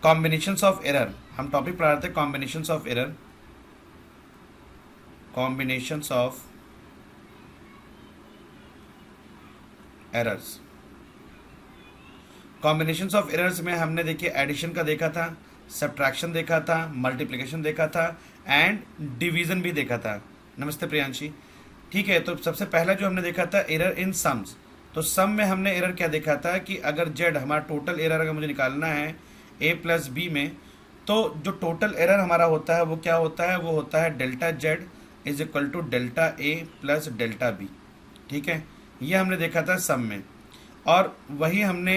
Combinations of error, हम topic पढ़ा रहे थे combinations of error, combinations of errors. Combinations of errors में हमने देखिए एडिशन का देखा था, सब्ट्रैक्शन देखा था, मल्टीप्लिकेशन देखा था एंड डिवीजन भी देखा था। नमस्ते प्रियांशी। ठीक है, तो सबसे पहला जो हमने देखा था एरर इन सम्स। तो सम में हमने एरर क्या देखा था कि अगर जेड हमारा टोटल एरर अगर मुझे निकालना है ए प्लस बी में, तो जो टोटल एरर हमारा होता है वो क्या होता है, वो होता है delta z is equal to delta a plus delta b. ठीक है, ये हमने देखा था सम में। और वही हमने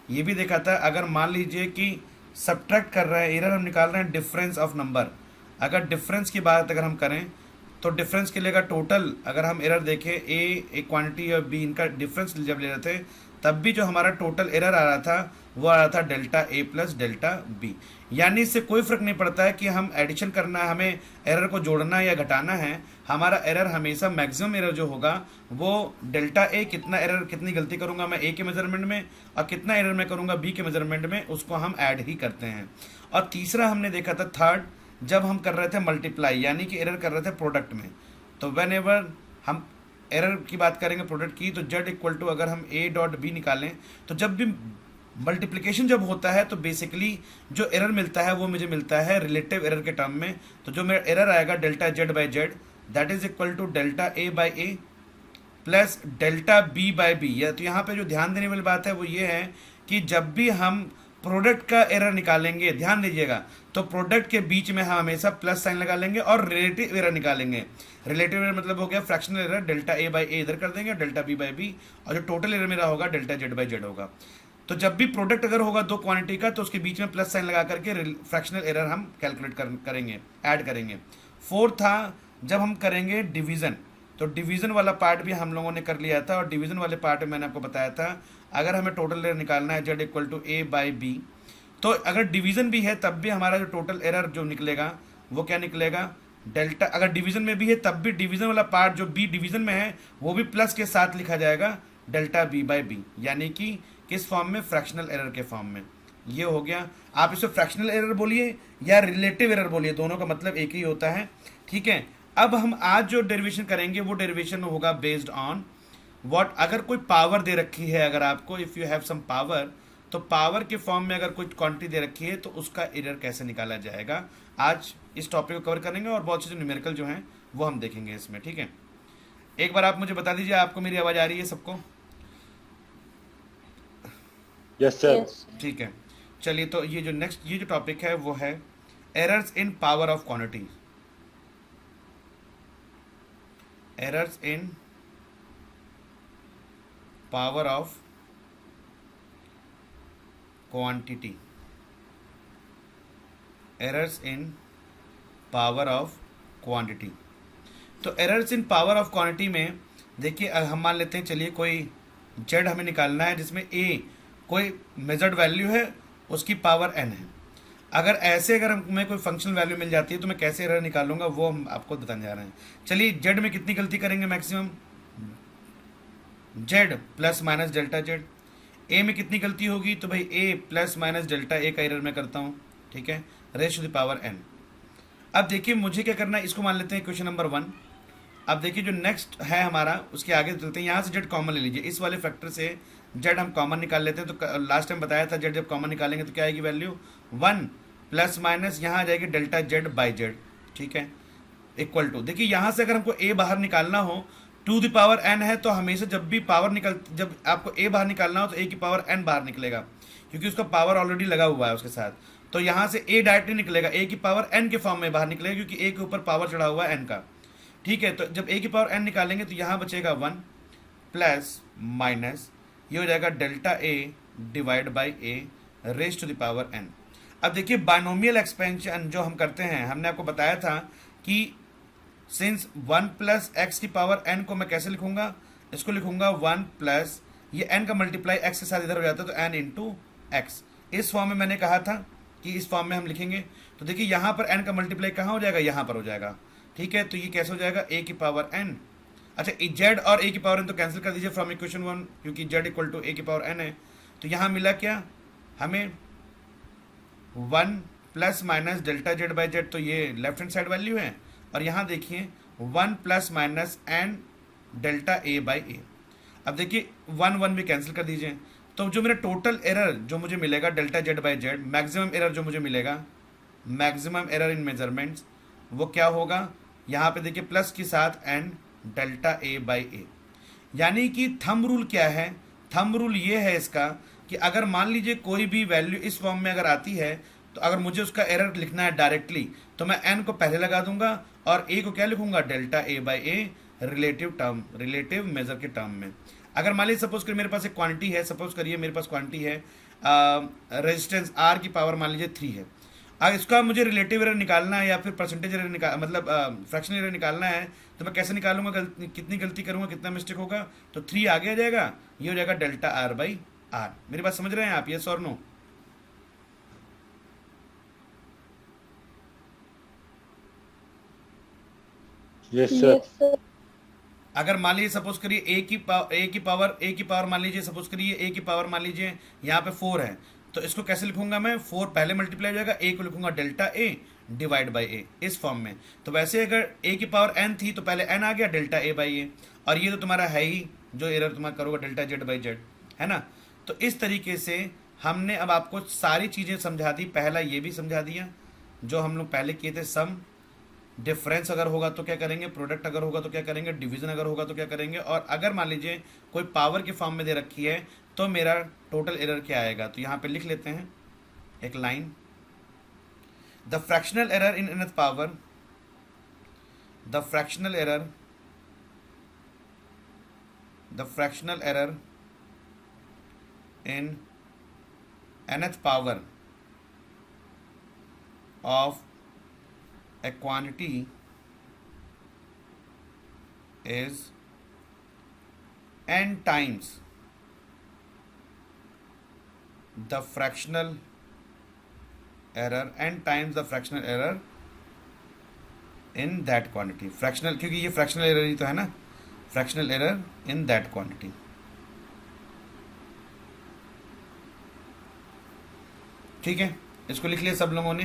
ये भी देखा था अगर मान लीजिए कि सब्ट्रैक्ट कर रहे हैं, एरर हम निकाल रहे हैं डिफरेंस ऑफ नंबर। अगर डिफरेंस की बात अगर हम करें तो डिफरेंस के लिए अगर टोटल अगर हम एरर देखें ए एक क्वांटिटी और बी इनका डिफरेंस जब ले रहे थे तब भी जो हमारा टोटल एरर आ रहा था वो आ रहा था delta a plus delta B. यानी इससे कोई फर्क नहीं पड़ता है कि हम एडिशन करना है, हमें एरर को जोड़ना या घटाना है, हमारा एरर हमेशा मैक्सिमम एरर जो होगा वो डेल्टा ए, कितना एरर कितनी गलती करूंगा मैं ए के मेजरमेंट में और कितना एरर मैं करूंगा बी के मेजरमेंट में, उसको हम ऐड ही करते हैं। और तीसरा हमने देखा था थर्ड, जब हम कर रहे थे मल्टीप्लाई यानी कि एरर कर रहे थे प्रोडक्ट में। तो वेन एवर हम एरर की बात करेंगे प्रोडक्ट की, तो जेड इक्वल टू अगर हम ए डॉट बी निकालें तो जब भी मल्टीप्लिकेशन जब होता है तो बेसिकली जो एरर मिलता है वो मुझे मिलता है रिलेटिव एरर के टर्म में। तो जो मेरा एरर आएगा delta z by z that is equal to delta A by A plus delta B by b. या तो यहाँ पे जो ध्यान देने वाली बात है वो ये है कि जब भी हम प्रोडक्ट का एरर निकालेंगे, ध्यान दीजिएगा, तो प्रोडक्ट के बीच में हम हमेशा प्लस साइन लगा लेंगे और रिलेटिव एरर निकालेंगे। रिलेटिव एरर मतलब हो गया fractional error, delta A by A इधर कर देंगे डेल्टा बी बाई बी, और जो टोटल एरर मेरा होगा डेल्टा जेड बाई जेड होगा। तो जब भी प्रोडक्ट अगर होगा दो क्वांटिटी का तो उसके बीच में प्लस साइन लगा करके फ्रैक्शनल एरर हम कैलकुलेट करेंगे, ऐड करेंगे। फोर्थ था जब हम करेंगे डिवीज़न, तो डिवीज़न वाला पार्ट भी हम लोगों ने कर लिया था। और डिवीज़न वाले पार्ट में मैंने आपको बताया था अगर हमें टोटल एरर निकालना है z equal to a by b, तो अगर डिवीज़न भी है तब भी हमारा जो टोटल एरर जो निकलेगा वो क्या निकलेगा, डेल्टा। अगर डिवीज़न में भी है तब भी डिवीज़न वाला पार्ट जो बी डिवीज़न में है वो भी प्लस के साथ लिखा जाएगा डेल्टा बी बाई बी, यानी कि किस फॉर्म में, फ्रैक्शनल एरर के फॉर्म में। ये हो गया। आप इसे फ्रैक्शनल एरर बोलिए या रिलेटिव एरर बोलिए, दोनों का मतलब एक ही होता है। ठीक है, अब हम आज जो डेरिवेशन करेंगे वो डेरिवेशन होगा बेस्ड ऑन व्हाट। अगर कोई पावर दे रखी है अगर आपको, if you have some power, तो पावर के फॉर्म में अगर कोई क्वांटिटी दे रखी है तो उसका एरर कैसे निकाला जाएगा, आज इस टॉपिक को कवर करेंगे। और बहुत से जो न्यूमेरिकल जो हैं वो हम देखेंगे इसमें। ठीक है, एक बार आप मुझे बता दीजिए आपको मेरी आवाज़ आ रही है सबको? Yes sir. ठीक है, चलिए तो ये जो नेक्स्ट ये जो टॉपिक है वो है errors in power of quantity. Errors in power of quantity, errors in power of quantity. तो errors in power of quantity में देखिए हम मान लेते हैं, चलिए कोई जेड हमें निकालना है जिसमें ए कोई मेजर्ड वैल्यू है उसकी पावर एन है। अगर ऐसे अगर हमें कोई फंक्शनल वैल्यू मिल जाती है तो मैं कैसे एरर निकालूंगा वो हम आपको बताने जा रहे हैं। चलिए जेड में कितनी गलती करेंगे maximum, Z plus minus delta Z. A में कितनी गलती होगी, तो भाई A plus minus delta A का एरर मैं करता हूँ। ठीक है, raise to the power N. अब देखिए मुझे क्या करना है, इसको मान लेते हैं क्वेश्चन नंबर 1। अब देखिए जो नेक्स्ट है हमारा उसके आगे चलते हैं। यहाँ से जेड कॉमन ले लीजिए, इस वाले फैक्टर से जेड हम कॉमन निकाल लेते हैं। तो लास्ट टाइम बताया था जेड जब कॉमन निकालेंगे तो क्या आएगी वैल्यू 1 प्लस माइनस यहाँ आ जाएगी डेल्टा जेड बाई जेड। ठीक है, इक्वल टू, देखिए यहाँ से अगर हमको ए बाहर निकालना हो, टू द पावर एन है तो हमेशा जब भी पावर जब आपको ए बाहर निकालना हो तो ए की पावर एन बाहर निकलेगा क्योंकि उसका पावर ऑलरेडी लगा हुआ है उसके साथ। तो यहाँ से ए डायरेक्टली निकलेगा, ए की पावर एन के फॉर्म में बाहर निकलेगा क्योंकि ए के ऊपर पावर चढ़ा हुआ है एन का। ठीक है, तो जब ए की पावर एन निकालेंगे तो यहाँ बचेगा 1 प्लस माइनस ये हो जाएगा delta a divide by a raise to the power N. अब देखिए बाइनोमियल एक्सपेंशन जो हम करते हैं, हमने आपको बताया था कि सिंस 1 प्लस एक्स की पावर एन को मैं कैसे लिखूंगा, इसको लिखूंगा 1 प्लस ये एन का मल्टीप्लाई एक्स के साथ इधर हो जाता है तो एन इंटू एक्स। इस फॉर्म में मैंने कहा था कि इस फॉर्म में हम लिखेंगे। तो देखिए यहाँ पर एन का मल्टीप्लाई कहाँ हो जाएगा, यहाँ पर हो जाएगा। ठीक है, तो ये कैसे हो जाएगा ए की पावर एन। अच्छा, जेड और ए की पावर एन तो कैंसिल कर दीजिए फ्रॉम इक्वेशन 1 क्योंकि जेड इक्वल टू ए की पावर एन है। तो यहाँ मिला क्या हमें 1 plus minus delta z by Z, तो ये लेफ्ट हैंड साइड वैल्यू है, और यहाँ देखिए 1 plus minus N delta A by A. अब देखिए 1 भी कैंसिल कर दीजिए, तो जो मेरा टोटल एरर जो मुझे मिलेगा delta z by Z, maximum error जो मुझे मिलेगा, मैक्सिमम एरर इन मेजरमेंट्स, वो क्या होगा, यहाँ पे देखिए प्लस के साथ एन डेल्टा ए बाई ए। यानी कि थंब रूल क्या है, थंब रूल ये है इसका कि अगर मान लीजिए कोई भी वैल्यू इस फॉर्म में अगर आती है, तो अगर मुझे उसका एरर लिखना है डायरेक्टली, तो मैं एन को पहले लगा दूंगा और ए को क्या लिखूंगा, delta A by a, relative term, relative major के टर्म में। अगर मान लीजिए सपोज करिए मेरे पास एक क्वांटिटी है, सपोज करिए मेरे पास क्वांटिटी है रेजिस्टेंस आर की पावर मान लीजिए 3 है। अगर इसका मुझे रिलेटिव एरर निकालना है या फिर परसेंटेज एरर निकाल मतलब फ्रैक्शनल एरर निकालना है, तो मैं कैसे निकालूंगा, कितनी गलती करूंगा, कितना मिस्टेक होगा, तो 3 आगे आ जाएगा, ये हो जाएगा डेल्टा आर बाई आर। मेरी बात समझ रहे हैं आप, यस और no? Yes sir. Yes sir. अगर मान लीजिए सपोज करिए ए की पावर मान लीजिए सपोज करिए ए की पावर मान लीजिए यहाँ पे 4 है, तो इसको कैसे लिखूंगा मैं, 4 पहले मल्टीप्लाई हो जाएगा, ए को लिखूंगा डेल्टा ए डिवाइड बाई ए, इस फॉर्म में। तो वैसे अगर ए की पावर एन थी तो पहले एन आ गया डेल्टा ए बाई ए, और ये तो तुम्हारा है ही जो एरर तुम्हारा करोगे डेल्टा जेड बाई जेड, है ना। तो इस तरीके से हमने अब आपको सारी चीज़ें समझा दी। पहला ये भी समझा दिया जो हम लोग पहले किए थे, सम, डिफरेंस अगर होगा तो क्या करेंगे, प्रोडक्ट अगर होगा तो क्या करेंगे, डिवीजन अगर होगा तो क्या करेंगे, और अगर मान लीजिए कोई पावर के फॉर्म में दे रखी है तो मेरा टोटल एरर क्या आएगा। तो यहाँ पे लिख लेते हैं एक line, the fractional error in nth power, the fractional error, the fractional error in nth power of a quantity is n times the fractional error, n times the fractional error in that quantity, fractional, क्योंकि ये fractional error ही तो है ना, fractional error in that quantity। ठीक है, इसको लिख लिया सब लोगों ने।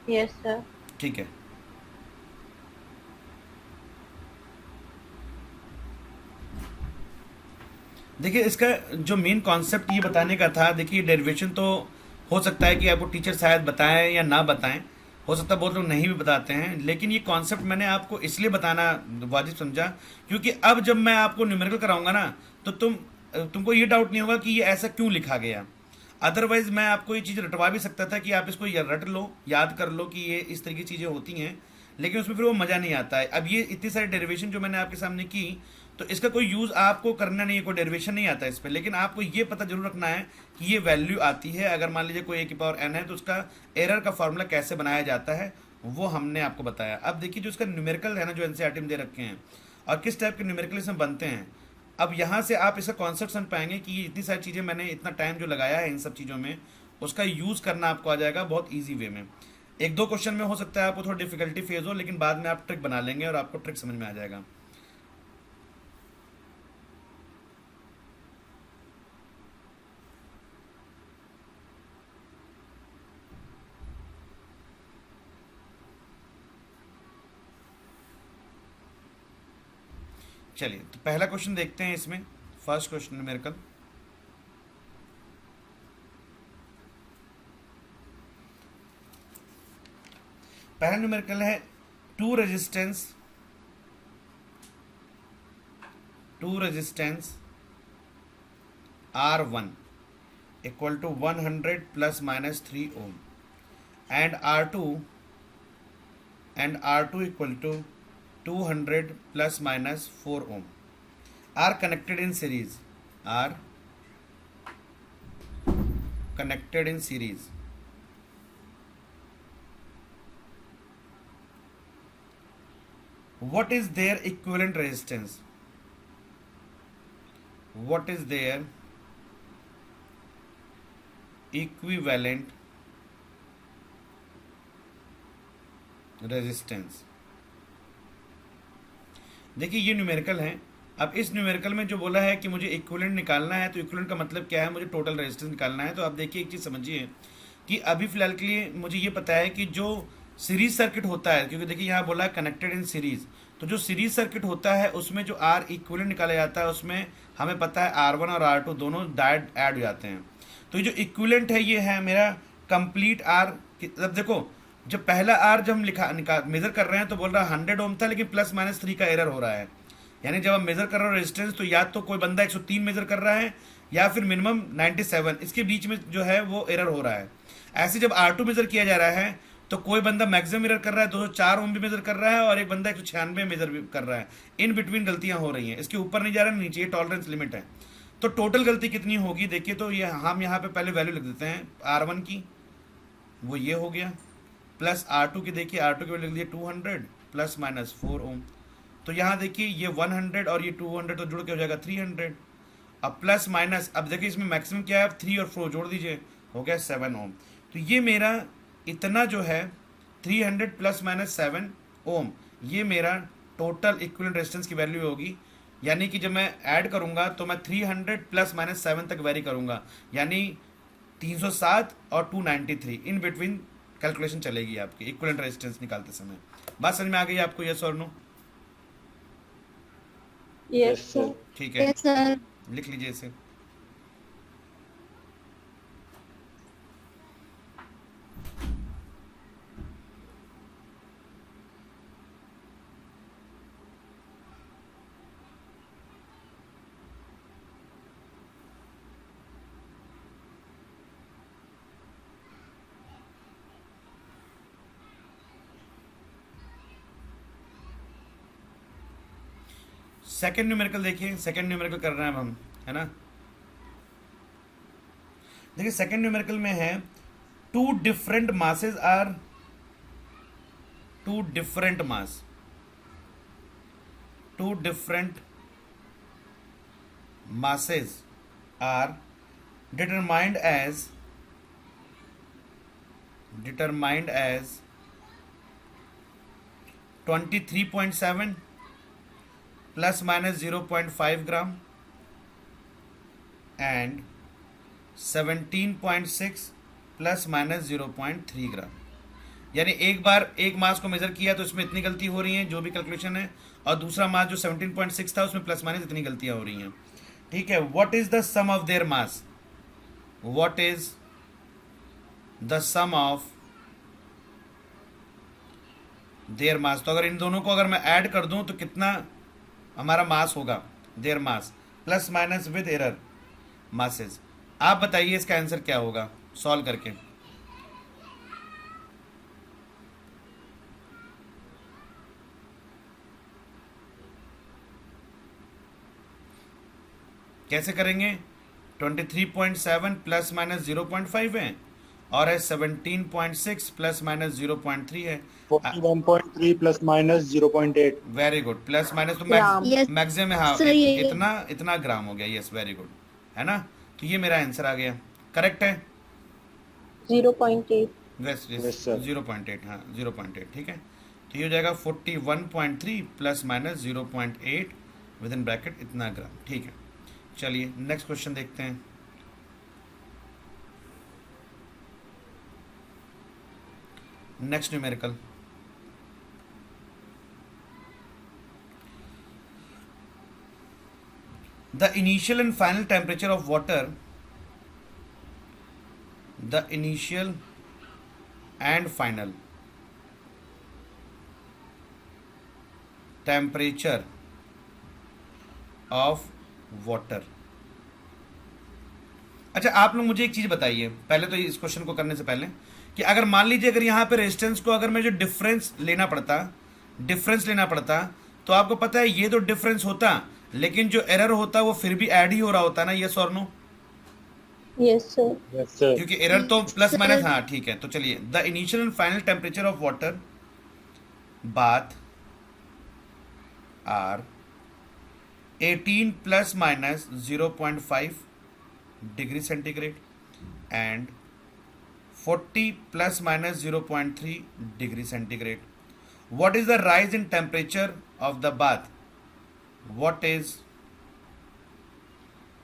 Yes sir. ठीक है, देखिए इसका जो मेन कॉन्सेप्ट ये बताने का था, देखिए डेरिवेशन तो हो सकता है कि आपको टीचर शायद बताएं या ना बताएं, हो सकता है बहुत लोग नहीं भी बताते हैं, लेकिन ये कॉन्सेप्ट मैंने आपको इसलिए बताना वाजिब समझा क्योंकि अब जब मैं आपको न्यूमेरिकल कराऊंगा ना, तो तुमको ये डाउट नहीं होगा कि ये ऐसा क्यों लिखा गया। अदरवाइज मैं आपको ये चीज़ रटवा भी सकता था कि आप इसको रट लो, याद कर लो कि ये इस तरह की चीज़ें होती हैं, लेकिन उसमें फिर वो मज़ा नहीं आता है। अब ये इतनी सारी डेरिवेशन जो मैंने आपके सामने की, तो इसका कोई यूज़ आपको करना नहीं है, कोई डेरिवेशन नहीं आता इस पर, लेकिन आपको ये पता जरूर रखना है कि ये वैल्यू आती है। अगर मान लीजिए कोई ए की पावर एन है तो उसका एरर का फॉर्मूला कैसे बनाया जाता है वो हमने आपको बताया। अब देखिए जो इसका न्यूमेरिकल है ना, जो एनसीईआरटी में दे रखे हैं और किस टाइप के न्यूमेरिकल इसमें बनते हैं, अब यहाँ से आप इसका कॉन्सेप्ट समझ पाएंगे कि ये इतनी सारी चीज़ें मैंने इतना टाइम जो लगाया है इन सब चीज़ों में, उसका यूज़ करना आपको आ जाएगा बहुत ईजी वे में। एक दो क्वेश्चन में हो सकता है आपको थोड़ा डिफिकल्टी फेज हो, लेकिन बाद में आप ट्रिक बना लेंगे और आपको ट्रिक समझ में आ जाएगा। चलिए तो पहला क्वेश्चन देखते हैं इसमें, फर्स्ट क्वेश्चन न्यूमेरिकल। पहला न्यूमेरिकल है two resistance R1 equal to 100 plus minus 3 ohm and R2 equal to 200 plus minus 4 ohm are connected in series, are connected in series. What is their equivalent resistance? What is their equivalent resistance? देखिए ये numerical है अब इस numerical में जो बोला है कि मुझे इक्विवेलेंट निकालना है, तो इक्विवेलेंट का मतलब क्या है, मुझे टोटल रेजिस्टेंस निकालना है। तो आप देखिए एक चीज़ समझिए कि अभी फिलहाल के लिए मुझे ये पता है कि जो सीरीज सर्किट होता है, क्योंकि देखिए यहाँ बोला कनेक्टेड इन सीरीज, तो जो सीरीज सर्किट होता है उसमें जो आर इक्विवेलेंट निकाला जाता है उसमें हमें पता है R1 और R2 दोनों डायरेक्ट ऐड हो जाते हैं। तो ये जो इक्विवेलेंट है ये है मेरा कंप्लीट आर। अब देखो जब पहला आर जब हम लिखा मेजर कर रहे हैं तो बोल रहा है 100 ओम था, लेकिन +-3 का एरर हो रहा है। यानी जब आप मेजर कर रहे हो रेजिस्टेंस तो या तो कोई बंदा 103 मेजर कर रहा है या फिर मिनिमम 97, इसके बीच में जो है वो एरर हो रहा है। ऐसे जब R2 मेजर किया जा रहा है तो कोई बंदा मैक्सिमम मेजर कर रहा है 204 ओम भी मेजर कर रहा है और एक बंदा 196 मेजर भी कर रहा है। इन बिटवीन गलतियां हो रही हैं, इसके ऊपर नहीं जा रहा, नीचे, ये टॉलरेंस लिमिट है। तो टोटल गलती कितनी होगी देखिए, तो ये हम यहाँ पे पहले वैल्यू लिख देते हैं R1 की, वो ये हो गया, प्लस R2 की, देखिए R2 की वैल्यू लिख दिए 200 ±4 ओम। तो यहाँ देखिए ये 100 और ये 200 तो जुड़ के हो जाएगा 300। अब प्लस माइनस, अब देखिए इसमें मैक्सिमम क्या है, 3 और 4 जोड़ दीजिए, हो गया 7 ओम। तो ये मेरा इतना जो है 300 ±7 ओम, ये मेरा टोटल इक्विवेलेंट रेजिस्टेंस की वैल्यू होगी। यानी कि जब मैं ऐड करूंगा तो मैं 300 ±7 तक वेरी करूंगा, यानी 307 और 293 इन बिटवीन कैलकुलेशन चलेगी आपकी इक्विवेलेंट रेजिस्टेंस निकालते समय। बात समझ में आ गई आपको, यस और नो? Yes sir. ठीक है, यस सर। लिख लीजिए इसे। सेकेंड न्यूमेरिकल देखिए, सेकेंड न्यूमेरिकल कर रहे हैं अब हम, है ना। देखिए सेकेंड न्यूमेरिकल में है two different masses are, two different mass, two different masses are determined as 23.7 ±0.5 gram and 17.6 ±0.3 ग्राम। यानी एक बार एक मास को मेजर किया तो इसमें इतनी गलती हो रही है जो भी कैलकुलेशन है, और दूसरा मास जो 17.6 था उसमें प्लस माइनस इतनी गलतियां हो रही हैं। ठीक है, what is the sum of their mass, what is the sum of their mass. तो अगर इन दोनों को अगर मैं ऐड कर दूं तो कितना हमारा मास होगा, their mass plus minus with error masses. आप बताइए इसका आंसर क्या होगा सॉल्व करके। कैसे करेंगे, 23.7 प्लस माइनस 0.5 है और है 17.6 प्लस माइनस 0.3 है। 41.3 ±0.8। वेरी गुड, प्लस माइनस तो Yes, मैक्सिमम है, हाँ sir, ये इतना इतना ग्राम हो गया, यस वेरी गुड, है ना। तो ये मेरा आंसर आ गया, करेक्ट है। 0.8। Waste Yes, sir. 0.8, हाँ 0.8, ठीक है। तो ये हो जाएगा 41.3 plus minus 0.8 with in bracket इतना ग्राम, ठीक है। चलिए नेक्स्ट क्वेश्चन देखते हैं। Next numerical, the initial and final temperature of water, the initial and final temperature of water। अच्छा आप लोग मुझे एक चीज बताइए पहले, तो इस क्वेश्चन को करने से पहले, कि अगर मान लीजिए अगर यहाँ पे रेजिस्टेंस को अगर मैं जो डिफरेंस लेना पड़ता तो आपको पता है ये तो डिफरेंस होता, लेकिन जो एरर होता वो फिर भी ऐड ही हो रहा होता ना, यस और no? Yes sir. Yes sir. क्योंकि एरर तो प्लस Sir. माइनस, हाँ ठीक है। तो चलिए, the initial and final temperature of water bath are 18 plus minus 0.5 degree centigrade and 40 plus minus 0.3 degree centigrade. What is the rise in temperature of the bath? What is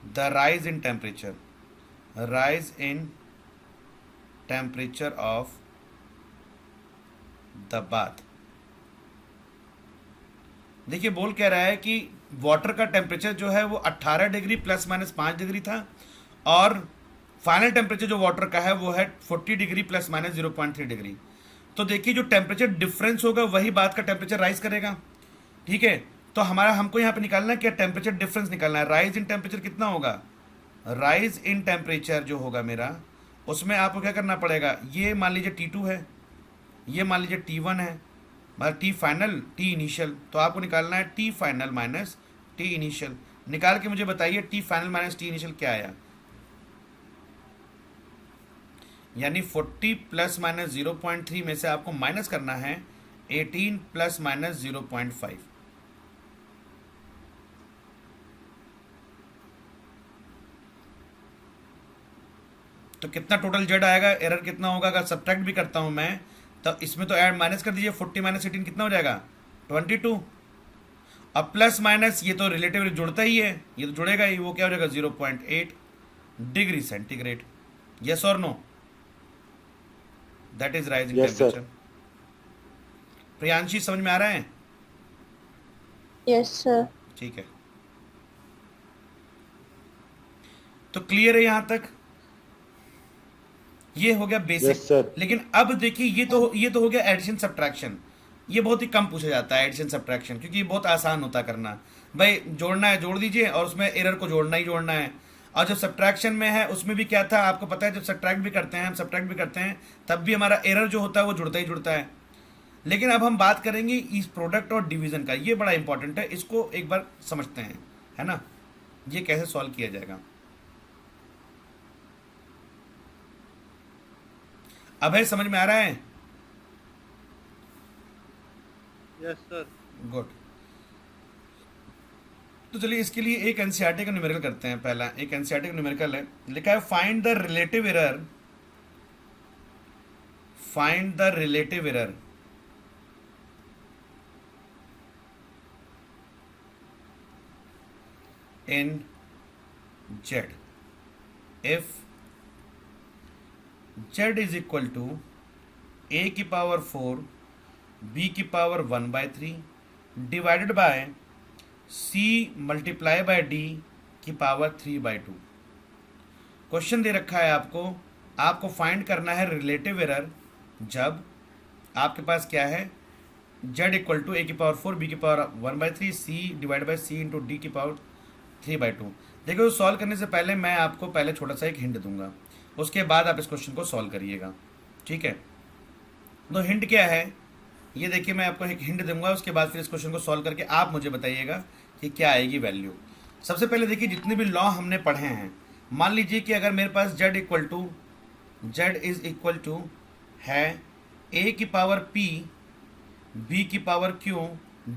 the rise in temperature, rise in temperature of the bath. देखिए बोल कह रहा है कि water का temperature जो है वो 18 डिग्री प्लस माइनस 5 डिग्री था, और फाइनल टेम्परेचर जो वाटर का है वो है 40 डिग्री प्लस माइनस 0.3 डिग्री। तो देखिए जो टेम्परेचर डिफरेंस होगा वही बात का टेम्परेचर राइज करेगा, ठीक है। तो हमको यहाँ पे निकालना है क्या, टेम्परेचर डिफरेंस निकालना है। राइज इन टेम्परेचर कितना होगा, राइज इन टेम्परेचर जो होगा मेरा, उसमें आपको क्या करना पड़ेगा, ये मान लीजिए T2 है, ये मान लीजिए T1 है, मतलब T फाइनल T इनिशियल। तो आपको निकालना है T final minus T initial. निकाल के मुझे बताइए T final minus T initial क्या आया, यानी 40 प्लस माइनस 0.3 में से आपको माइनस करना है 18 प्लस माइनस 0.5। तो कितना टोटल जेड आएगा, एरर कितना होगा, अगर सब्ट्रैक्ट भी करता हूं मैं तो इसमें तो ऐड माइनस कर दीजिए, 40 माइनस 18 कितना हो जाएगा 22। अब प्लस माइनस ये तो रिलेटिव जुड़ता ही है, ये तो जुड़ेगा ही, वो क्या हो जाएगा 0.8 डिग्री सेंटीग्रेड। यस और no, that is rising Yes, sir. Temperature. Priyanshi समझ में आ रहा है, Yes, sir. ठीक है। तो क्लियर है यहां तक, ये हो गया बेसिक। Yes, sir. लेकिन अब देखिए ये तो हो गया एडिशन सब्ट्रैक्शन। ये बहुत ही कम पूछा जाता है एडिशन सब्ट्रैक्शन, क्योंकि ये बहुत आसान होता है करना। भाई जोड़ना है जोड़ दीजिए, और उसमें एरर को जोड़ना ही जोड़ना है। और जब सब्ट्रैक्शन में है उसमें भी क्या था आपको पता है, जब सब्ट्रैक्ट भी करते हैं, हम सब्ट्रैक्ट भी करते हैं, तब भी हमारा एरर जो होता है वो जुड़ता ही जुड़ता है। लेकिन अब हम बात करेंगे इस प्रोडक्ट और डिवीजन का, ये बड़ा इंपॉर्टेंट है, इसको एक बार समझते हैं, है ना, ये कैसे सॉल्व किया जाएगा। अब है समझ में आ रहा है, Yes, sir. गुड। तो चलिए इसके लिए एक एनसीईआरटी का न्यूमेरिकल करते हैं। पहला एक एनसीईआरटी का न्यूमेरिकल है, लिखा है find the relative error, find the relative error in z if z is equal to a की पावर 4 b की power 1/3 divided by c multiply by d की पावर 3/2। क्वेश्चन दे रखा है आपको फाइंड करना है रिलेटिव एरर जब आपके पास क्या है, z इक्वल टू a की पावर 4 b की power 1/3 c divide by c into d की पावर 3/2। देखो सॉल्व करने से पहले मैं आपको पहले छोटा सा एक हिंट दूंगा, उसके बाद आप इस क्वेश्चन को सॉल्व करिएगा, ठीक है। तो हिंट क्या है, ये देखिए मैं आपको एक हिंट दूंगा, उसके बाद फिर इस क्वेश्चन को सॉल्व करके आप मुझे बताइएगा कि क्या आएगी वैल्यू। सबसे पहले देखिए जितने भी लॉ हमने पढ़े हैं, मान लीजिए कि अगर मेरे पास z इज इक्वल टू है a की पावर p b की power q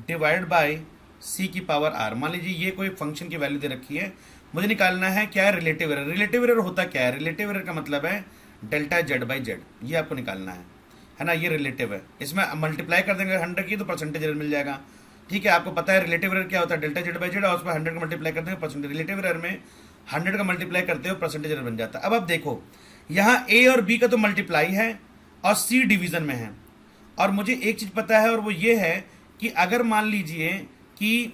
divide by c की पावर r। मान लीजिए ये कोई फंक्शन की वैल्यू दे रखी है, मुझे निकालना है क्या है रिलेटिव एरर। रिलेटिव एरर होता क्या है, रिलेटिव एरर का मतलब है डेल्टा जेड बाई जेड, ये आपको निकालना है ना, ये रिलेटिव है। इसमें मल्टीप्लाई कर देंगे 100 की तो परसेंटेज एरर मिल जाएगा, ठीक है। आपको पता है रिलेटिव एरर क्या होता है, डेल्टा जेड बाई जेड, और उस पर 100 का मल्टीप्लाई कर देंगे परसेंटेज। रिलेटिव एरर में 100 का मल्टीप्लाई करते हो परसेंटेज एरर बन जाता है। अब आप देखो यहाँ ए और बी का तो मल्टीप्लाई है और सी डिवीजन में है, और मुझे एक चीज पता है और वो ये है कि अगर मान लीजिए कि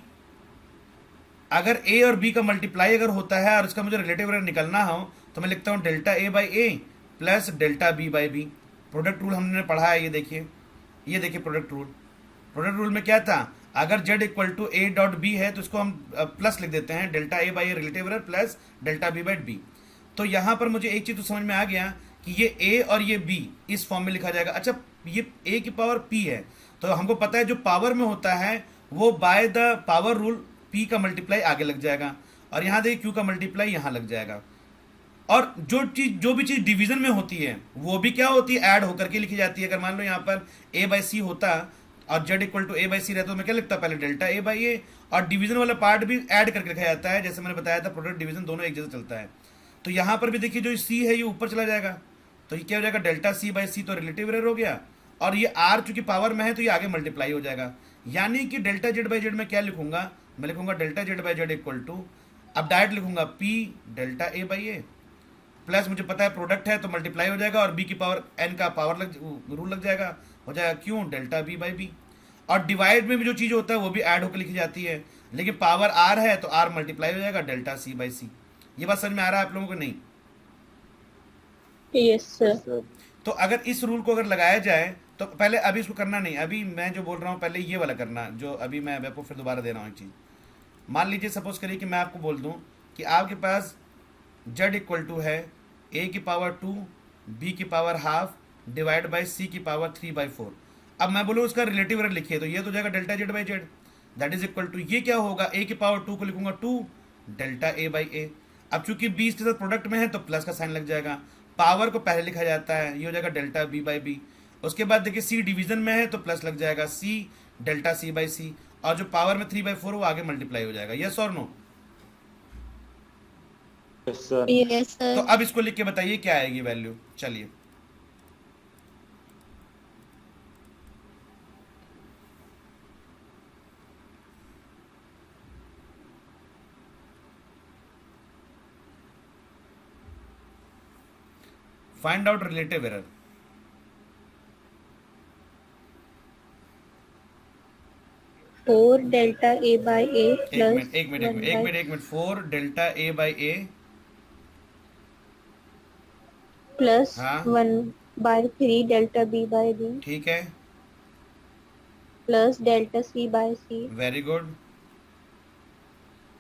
अगर ए और बी का मल्टीप्लाई अगर होता है और इसका मुझे रिलेटिव एरर निकलना हो तो मैं लिखता हूं delta A by A plus delta B by b. Product rule हमने पढ़ा है, ये देखिए प्रोडक्ट रूल में क्या था, अगर z equal to a dot b है तो इसको हम प्लस लिख देते हैं, delta A by a relative error plus delta B by b. तो यहाँ पर मुझे एक चीज तो समझ में आ गया कि ये a और ये b इस फॉर्म में लिखा जाएगा। अच्छा ये a की पावर p है, तो हमको पता है जो पावर में होता है वो by the power rule p का मल्टीप्लाई आगे लग जाएगा, और यहाँ देखिए q का मल्टीप्लाई यहाँ लग जाएगा। और जो भी चीज डिवीजन में होती है वो भी क्या होती है, ऐड होकर के लिखी जाती है। अगर मान लो यहाँ पर a बाई सी होता और z equal to a by C रहता तो मैं क्या लिखता, पहले डेल्टा a बाई ए, और डिवीजन वाला पार्ट भी ऐड करके लिखा जाता है, जैसे मैंने बताया था प्रोडक्ट डिवीजन दोनों एक जैसा चलता है। तो यहाँ पर भी देखिए जो c है ये ऊपर चला जाएगा, तो ये क्या हो जाएगा डेल्टा c बाई सी, तो रिलेटिव एरर हो गया, और ये r चूंकि पावर में है तो ये आगे मल्टीप्लाई हो जाएगा। यानी कि डेल्टा जेड बाई जेड में क्या लिखूंगा, मैं लिखूंगा delta z by z equal to अब डायरेक्ट लिखूंगा p delta A by A, plus मुझे पता है प्रोडक्ट है तो मल्टीप्लाई हो जाएगा और बी की पावर एन का पावर रूल लग जाएगा, हो जाएगा क्यों डेल्टा बी बाई बी। और डिवाइड में भी जो चीज़ होता है वो भी ऐड होकर लिखी जाती है, लेकिन पावर आर है तो आर मल्टीप्लाई हो जाएगा डेल्टा सी बाई सी। ये बात समझ में आ रहा है आप लोगों को नहीं? Yes sir. सर तो अगर इस रूल को अगर लगाया जाए तो पहले अभी इसको करना नहीं, अभी मैं जो बोल रहा हूँ पहले ये वाला करना, जो अभी मैं आपको फिर दोबारा दे रहा हूँ एक चीज़। मान लीजिए सपोज करिए कि मैं आपको बोल दूँ कि आपके पास z इक्वल टू है a की पावर 2 b की power half divide by c की पावर 3/4। अब मैं बोलूँ उसका रिलेटिव एरर लिखिए तो ये तो हो जाएगा delta z by z, that is equal to ये क्या होगा, a की पावर 2 को लिखूंगा 2 डेल्टा a बाई ए। अब चूंकि b इसके साथ प्रोडक्ट में है तो प्लस का साइन लग जाएगा, पावर को पहले लिखा जाता है, ये हो जाएगा डेल्टा b बाई बी। उसके बाद देखिए c डिवीजन में है तो प्लस लग जाएगा c डेल्टा c बाई सी, और जो पावर में 3/4 वो आगे मल्टीप्लाई हो जाएगा। यस और नो? यस सर यस तो सर। अब इसको लिख के बताइए क्या आएगी वैल्यू। चलिए find out relative error. Four delta A by A एक प्लस मिनट एक मिनट एक मिनट एक मिनट एक minute 4 delta A by A plus हाँ 1/3 डेल्टा बी बाई बी ठीक है, plus delta C by C very good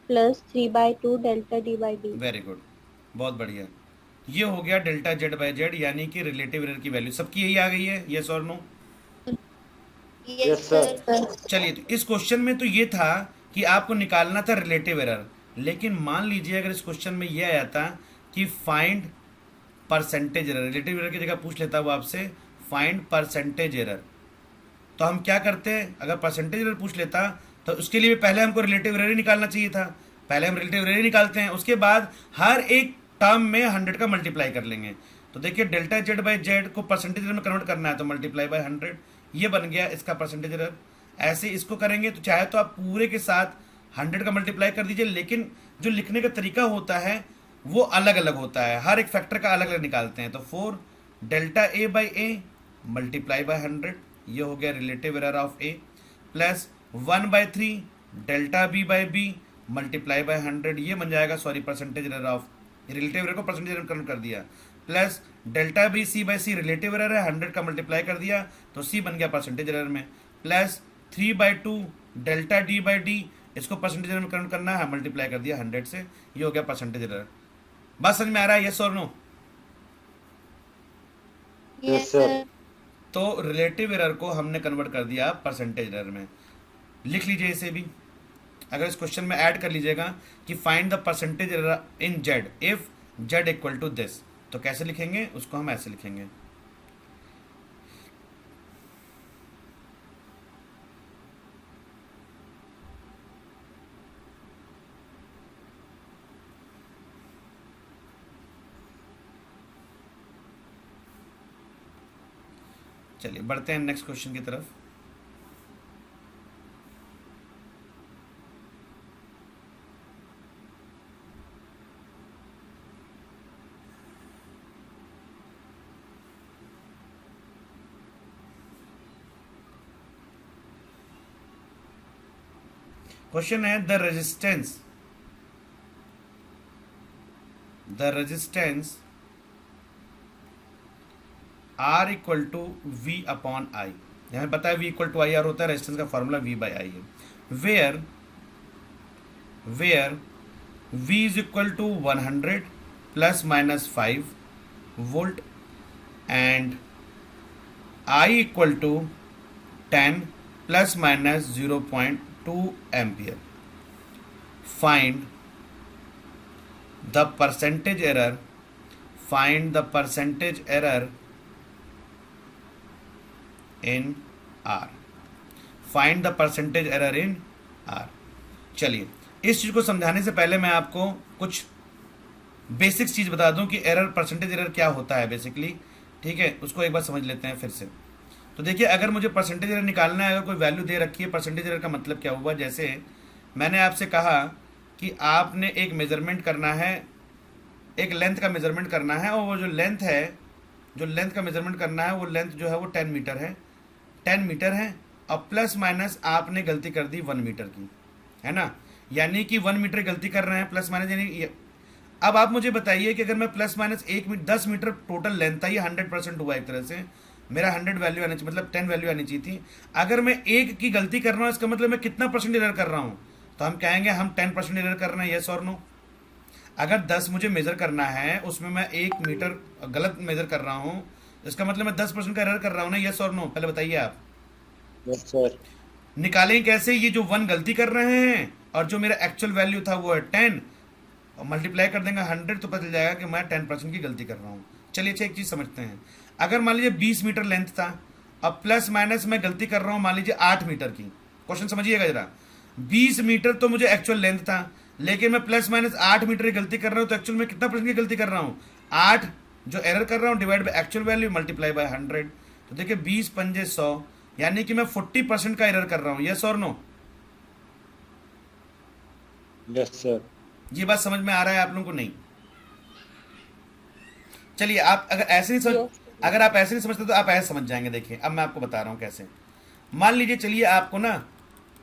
plus 3/2 delta D by D. Very good, बहुत बढ़िया। ये हो गया डेल्टा जेड बाई जेड, यानी कि रिलेटिव एरर की वैल्यू सबकी यही आ गई है। यस और नो? यस सर चलिए तो इस क्वेश्चन में तो ये था कि आपको निकालना था रिलेटिव एरर, लेकिन मान लीजिए अगर इस क्वेश्चन में ये आया था कि find percentage error, relative error की जगह पूछ लेता वो आपसे फाइंड परसेंटेज एरर, तो हम क्या करते? अगर परसेंटेज एरर पूछ लेता तो उसके लिए पहले हमको रिलेटिव एरर ही निकालना चाहिए था। पहले हम रिलेटिव एरर ही निकालते हैं, उसके बाद हर एक टर्म में 100 का मल्टीप्लाई कर लेंगे। तो देखिए डेल्टा जेड बाई जेड को परसेंटेज एरर में कन्वर्ट करना है तो मल्टीप्लाई बाय 100, ये बन गया इसका परसेंटेज एरर। ऐसे इसको करेंगे तो चाहे तो आप पूरे के साथ 100 का मल्टीप्लाई कर दीजिए, लेकिन जो लिखने का तरीका होता है वो अलग अलग होता है, हर एक फैक्टर का अलग अलग निकालते हैं। तो 4 delta A by a multiply by 100, ये हो गया relative error of a, plus 1/3 delta B by b multiply by 100, ये बन जाएगा sorry percentage error of, relative error को परसेंटेज एरर कन्वर्ट कर दिया, plus delta b c by c relative error है 100 का मल्टीप्लाई कर दिया तो सी बन गया परसेंटेज एरर में, plus 3/2 delta D by D, इसको परसेंटेज एरर में कन्वर्ट करना है, मल्टीप्लाई कर दिया 100 से, ये हो गया परसेंटेज एरर। बात समझ में आ रहा है? यस और नो? यस सर तो रिलेटिव एरर को हमने कन्वर्ट कर दिया परसेंटेज एरर में। लिख लीजिए इसे भी, अगर इस क्वेश्चन में ऐड कर लीजिएगा कि find the percentage error in z if z equal to this, तो कैसे लिखेंगे उसको? हम ऐसे लिखेंगे, चलिए बढ़ते हैं नेक्स्ट क्वेश्चन की तरफ। क्वेश्चन है the resistance R equal to v upon i, हमें पता है V equal to i r होता है, रेजिस्टेंस का फॉर्मूला V बाई आई है, where V is equal to 100 plus minus 5 volt and I equal to 10 plus minus 0.2 ampere. Find the percentage error, find the percentage error in R, find the percentage error in R। चलिए इस चीज़ को समझाने से पहले मैं आपको कुछ basic चीज़ बता दूं कि एरर परसेंटेज एरर क्या होता है बेसिकली, ठीक है? उसको एक बार समझ लेते हैं फिर से। तो देखिए अगर मुझे परसेंटेज एरर निकालना है, अगर कोई वैल्यू दे रखी है, परसेंटेज एरर का मतलब क्या हुआ? जैसे मैंने आपसे कहा कि आपने एक मेजरमेंट करना है, एक लेंथ का मेजरमेंट करना है, और वो जो लेंथ है, जो लेंथ का मेजरमेंट करना है वो लेंथ जो है वो 10 मीटर है, 10 मीटर है। और प्लस माइनस आपने गलती कर दी 1 मीटर की, है ना, यानी कि 1 मीटर गलती कर रहे हैं, प्लस माइनस यानी अब आप मुझे बताइए कि अगर मैं plus minus 10 metre total length था, ये 100% हुआ एक तरह से, मेरा 100 वैल्यू आनी चाहिए, मतलब 10 वैल्यू आनी चाहिए थी। अगर मैं एक की गलती कर रहा हूँ, इसका मतलब मैं कितना परसेंट एरर कर रहा हूँ, तो हम कहेंगे हम 10% एरर कर रहे हैं, यस और नो। अगर 10 मुझे मेजर करना है, उसमें मैं 1 मीटर गलत मेजर कर रहा हूँ, इसका मतलब मैं 10% का एरर कर रहा हूँ ना, यस और नो, पहले बताइए आप। Yes sir. निकालें कैसे, ये जो 1 गलती कर रहे हैं और जो मेरा एक्चुअल वैल्यू था वो है 10, और मल्टीप्लाई कर देंगे 100, तो पता चल जाएगा कि मैं 10% की गलती कर रहा हूँ। चलिए अच्छा एक चीज़ समझते हैं। अगर मान लीजिए 20 मीटर लेंथ था, अब प्लस माइनस मैं गलती कर रहा हूँ मान लीजिए 8 मीटर की, क्वेश्चन समझिएगा जरा। 20 मीटर तो मुझे एक्चुअल लेंथ था, लेकिन मैं प्लस माइनस 8 मीटर की गलती कर रहा हूँ, तो एक्चुअल में कितना परसेंट की गलती कर रहा हूँ, 8 जो एरर कर रहा हूँ divide by actual value multiply by 100। तो देखिए 20 पंजे 100, यानी कि मैं 40% का एरर कर रहा हूँ, यस और नो। Yes sir. ये बात समझ में आ रहा है आप लोगों को, नहीं? चलिए आप अगर ऐसे नहीं समझ, Yes. अगर आप ऐसे नहीं समझते तो आप ऐसे समझ जाएंगे। देखिए अब मैं आपको बता रहा हूँ कैसे। मान लीजिए चलिए आपको ना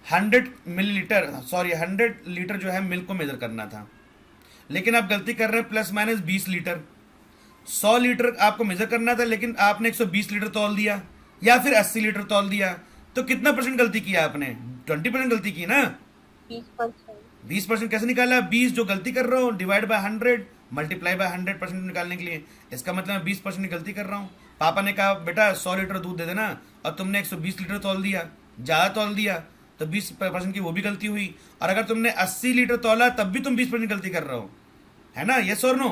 100 मिलीलीटर, सॉरी 100 लीटर जो है मिल्क को मेजर करना था, लेकिन आप गलती कर रहे हैं प्लस माइनस 20 लीटर। 100 लीटर आपको मेजर करना था, लेकिन आपने 120 लीटर तौल दिया या फिर 80 लीटर तौल दिया, तो कितना परसेंट गलती किया आपने? 20% गलती की ना। 20%. 20% कैसे निकाला? 20 जो गलती कर रहा हूँ डिवाइड बाय 100 मल्टीप्लाई बाय 100% निकालने के लिए, इसका मतलब मैं 20% की गलती कर रहा हूँ। पापा ने कहा बेटा 100 लीटर दूध दे देना, और तुमने 120 लीटर तौल दिया, ज़्यादा तौल दिया, तो 20% की वो भी गलती हुई। और अगर तुमने 80 लीटर तौला तब भी तुम 20% गलती कर रहे हो, है ना, यस और नो।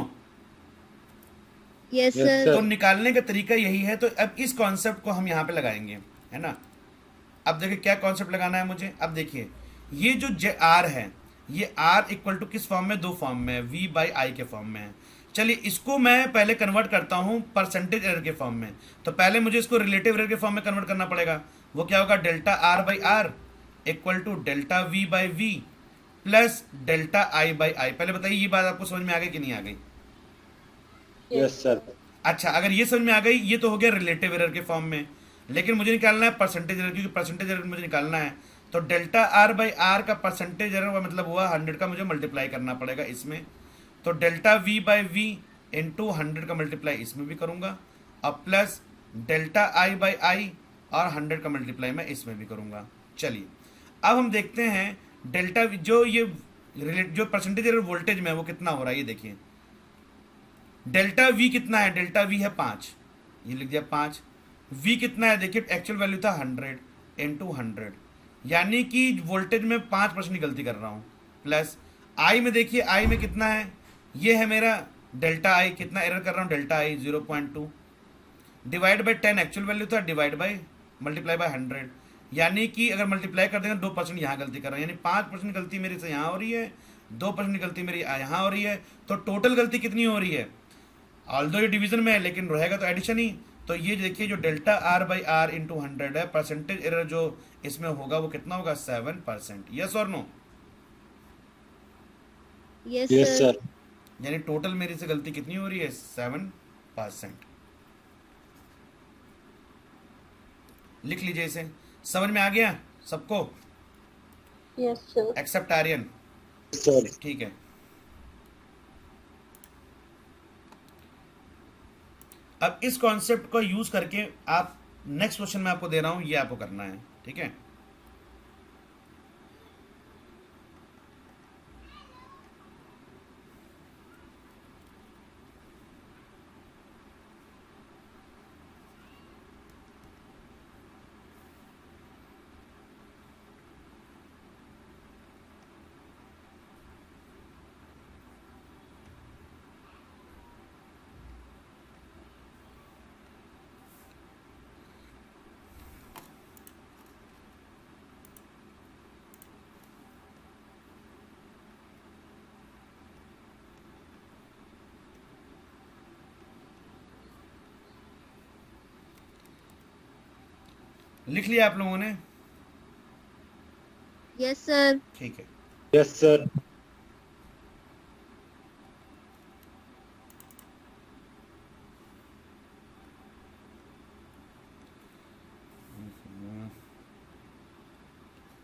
Yes, yes sir. तो सर। निकालने का तरीका यही है। तो अब इस कॉन्सेप्ट को हम यहाँ पे लगाएंगे, है ना। अब देखिए क्या कॉन्सेप्ट लगाना है मुझे। अब देखिए ये जो आर है, ये आर इक्वल टू किस फॉर्म में? दो फॉर्म में, वी बाई आई के फॉर्म में है। चलिए इसको मैं पहले कन्वर्ट करता हूँ परसेंटेज एरर के फॉर्म में। तो पहले मुझे इसको रिलेटिव एरर के फॉर्म में कन्वर्ट करना पड़ेगा। वो क्या होगा? Delta r by r equal to delta v by v plus delta i by i. पहले बताइए ये बात आपको समझ में आ गई कि नहीं आ गई? Yes sir. अच्छा, अगर ये समझ में आ गई, ये तो हो गया रिलेटिव एरर के फॉर्म में। लेकिन मुझे निकालना है परसेंटेज एरर, क्योंकि परसेंटेज एरर मुझे निकालना है। तो डेल्टा आर बाई आर का परसेंटेज एरर का मतलब हुआ 100 का मुझे मल्टीप्लाई करना पड़ेगा इसमें। तो delta v by v into 100 का मल्टीप्लाई इसमें भी करूँगा, और plus delta i by i और 100 का मल्टीप्लाई मैं इसमें भी करूँगा। चलिए अब हम देखते हैं डेल्टा जो ये जो परसेंटेज एरर वोल्टेज में है वो कितना हो रहा है, ये देखिए। डेल्टा वी कितना है? डेल्टा वी है 5, ये लिख दिया 5। वी कितना है? देखिए एक्चुअल वैल्यू था 100 इंटू 100, यानी कि वोल्टेज में 5% की गलती कर रहा हूँ। प्लस आई में देखिए, आई में कितना है? ये है मेरा डेल्टा आई, कितना एरर कर रहा हूँ? Delta I 0.2 divide by 10 actual value था, डिवाइड बाई मल्टीप्लाई बाई 100, यानी कि अगर मल्टीप्लाई कर देंगे 2% यहाँ गलती कर रहा हूँ, यानी 5% गलती मेरी से यहाँ हो रही है, 2% गलती मेरी यहाँ हो रही है। तो टोटल गलती कितनी हो रही है? ऑल्दो ये डिवीजन में है लेकिन रहेगा तो एडिशन ही। तो ये देखिए जो delta r by r into 100 है, परसेंटेज एरर जो इसमें होगा वो कितना होगा? 7%। यस और no? Yes, yes sir. Sir. यानी टोटल मेरी से गलती कितनी हो रही है? 7%। लिख लीजिए इसे। समझ में आ गया सबको? Yes, sir. Except Aryan? Sir. ठीक है। अब इस कॉन्सेप्ट को यूज करके आप नेक्स्ट क्वेश्चन में आपको दे रहा हूं, ये आपको करना है, ठीक है। लिख लिया आप लोगों ने? Yes, sir. ठीक है। Yes sir.